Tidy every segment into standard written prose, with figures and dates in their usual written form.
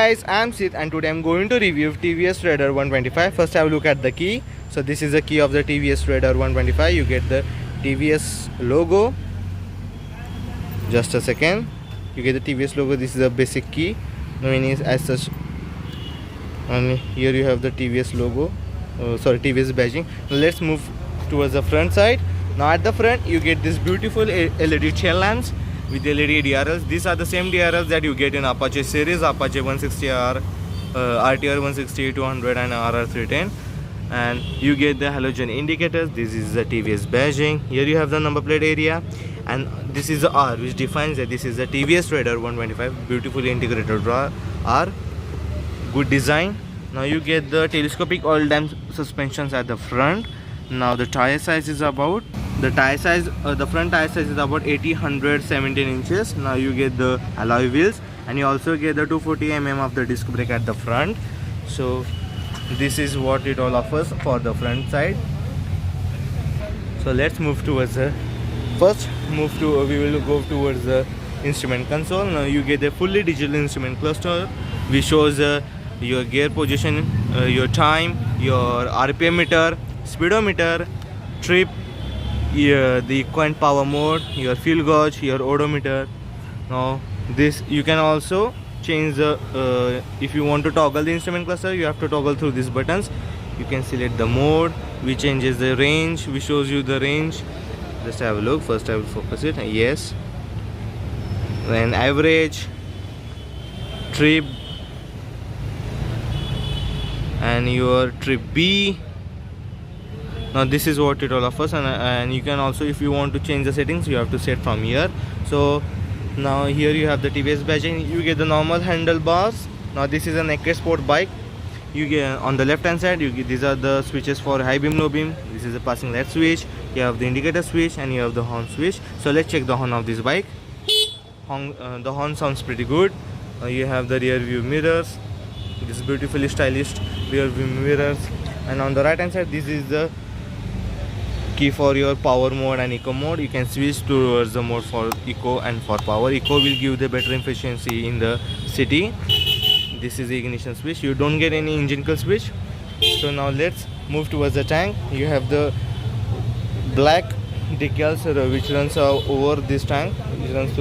guys, I'm Sid and today I'm going to review TVS Raider 125. First I will look at the key. So this is the key of the TVS Raider 125. You get the TVS logo. Just a second. You get the TVS logo. This is a basic key. No meaning as such. And here you have the TVS logo. TVS badging. Now let's move towards the front side. Now at the front you get this beautiful LED tail lamps with LED DRLs. These are the same DRLs that you get in Apache series, Apache 160R, RTR 160, 200 and RR310. And you get the halogen indicators. This is the TVS badging. Here you have the number plate area, and this is the R, which defines that this is the TVS Raider 125. Beautifully integrated R, good design. Now you get the telescopic oil damp suspensions at the front. Now the tire size is about the front tire size is about 80/117 inches. Now you get the alloy wheels, and you also get the 240 mm of the disc brake at the front. So this is what it all offers for the front side. So let's move towards the we will go towards the instrument console. Now you get a fully digital instrument cluster which shows your gear position, your time, your RPM meter, speedometer, trip, the equine power mode, your fuel gauge, your odometer. Now this you can also change the if you want to toggle the instrument cluster, you have to toggle through these buttons. You can select the mode which changes the range, which shows you the range. Just have a look. First I will focus it. Yes. Then average, trip, and your trip B. Now this is what it all offers, and you can also, if you want to change the settings, you have to set from here. So now here you have the TVS badging. You get the normal handlebars. Now this is a naked sport bike. You get on the left hand side, these are the switches for high beam, low beam. This is the passing light switch. You have the indicator switch, and you have the horn switch. So let's check the horn of this bike. The horn sounds pretty good. You have the rear view mirrors. This is beautifully stylish rear view mirrors. And on the right hand side, this is the key for your power mode and eco mode. You can switch towards the mode for eco and for power. Eco will give the better efficiency in the city. This is the ignition switch. You don't get any engine kill switch. So now let's move towards the tank. You have the black decals which runs over this tank, which runs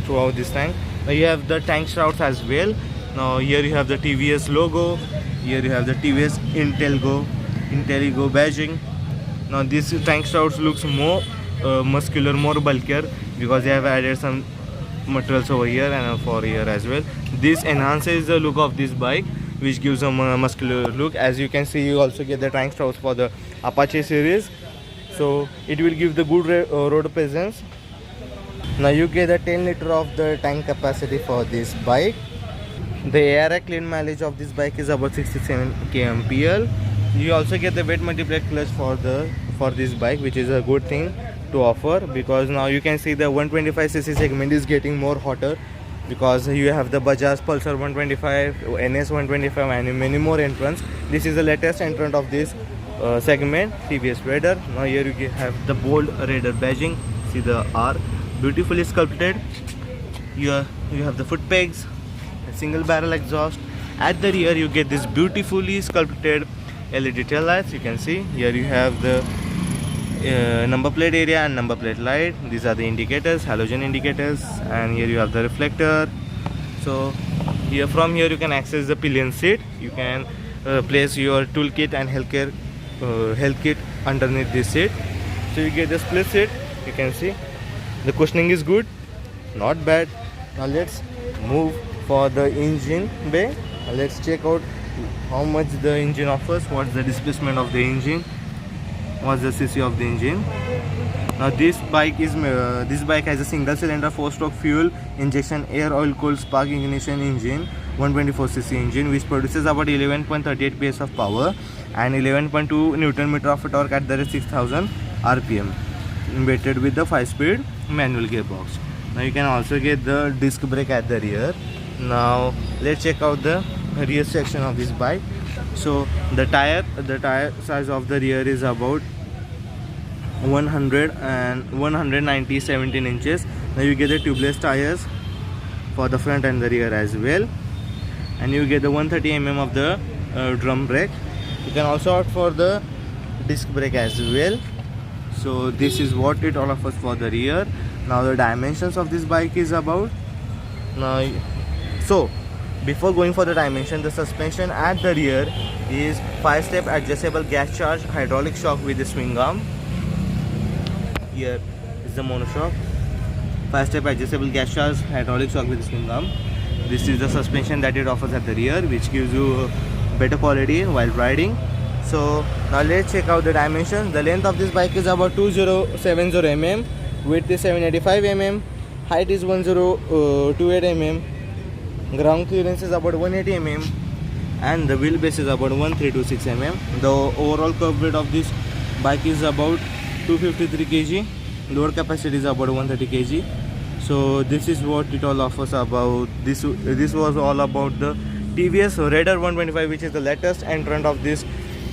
throughout this tank. Now you have the tank shrouds as well. Now here you have the TVS logo. Here you have the TVS Intelligo badging. Now this tank shrouds looks more muscular, more bulkier, because they have added some materials over here and for here as well. This enhances the look of this bike, which gives a muscular look. As you can see, you also get the tank shrouds for the Apache series, so it will give the good road presence. Now you get the 10 liter of the tank capacity for this bike. The ARI clean mileage of this bike is about 67 kmpl. You also get the weight multiplier clutch for this bike, which is a good thing to offer, because now you can see the 125cc segment is getting more hotter, because you have the Bajaj Pulsar 125, NS 125 and many more entrants. This is the latest entrant of this segment, TVS Raider. Now here you have the bold Raider badging. See the R, beautifully sculpted. You have the foot pegs, a single barrel exhaust. At the rear you get this beautifully sculpted LED tail lights. You can see here you have the number plate area and number plate light. These are the indicators, halogen indicators, and here you have the reflector. So from here you can access the pillion seat. You can place your toolkit and health kit underneath this seat. So you get the split seat. You can see the cushioning is good, not bad. Now let's move for the engine bay. Let's check out how much the engine offers, what's the displacement of the engine, what's the cc of the engine. Now this bike has a single cylinder 4-stroke fuel injection air oil cooled spark ignition engine, 124cc engine, which produces about 11.38 PS of power and 11.2 Newton meter of torque at the 6000 RPM, embedded with the 5-speed manual gearbox. Now you can also get the disc brake at the rear. Now let's check out the rear section of this bike. So the tire size of the rear is about 117 inches. Now you get the tubeless tires for the front and the rear as well. and you get the 130 mm of the drum brake. You can also opt for the disc brake as well. So this is what it all offers for the rear. Now the dimensions of this bike is about now. So before going for the dimension, the suspension at the rear is 5-step adjustable gas charge hydraulic shock with the swing arm. Here is the monoshock. 5-step adjustable gas charge hydraulic shock with the swing arm. This is the suspension that it offers at the rear, which gives you better quality while riding. So now let's check out the dimensions. The length of this bike is about 2070 mm, width is 785 mm, height is 1028 mm, ground clearance is about 180 mm, and the wheelbase is about 1326 mm. The overall curb weight of this bike is about 253 kg. Load capacity is about 130 kg. So this is what it all offers about this. This was all about the TVS Raider 125, which is the latest entrant of this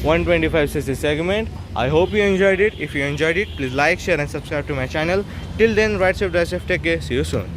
125cc segment. I hope you enjoyed it. If you enjoyed it, please like, share and subscribe to my channel. Till then, ride safe, drive safe, take care, see you soon.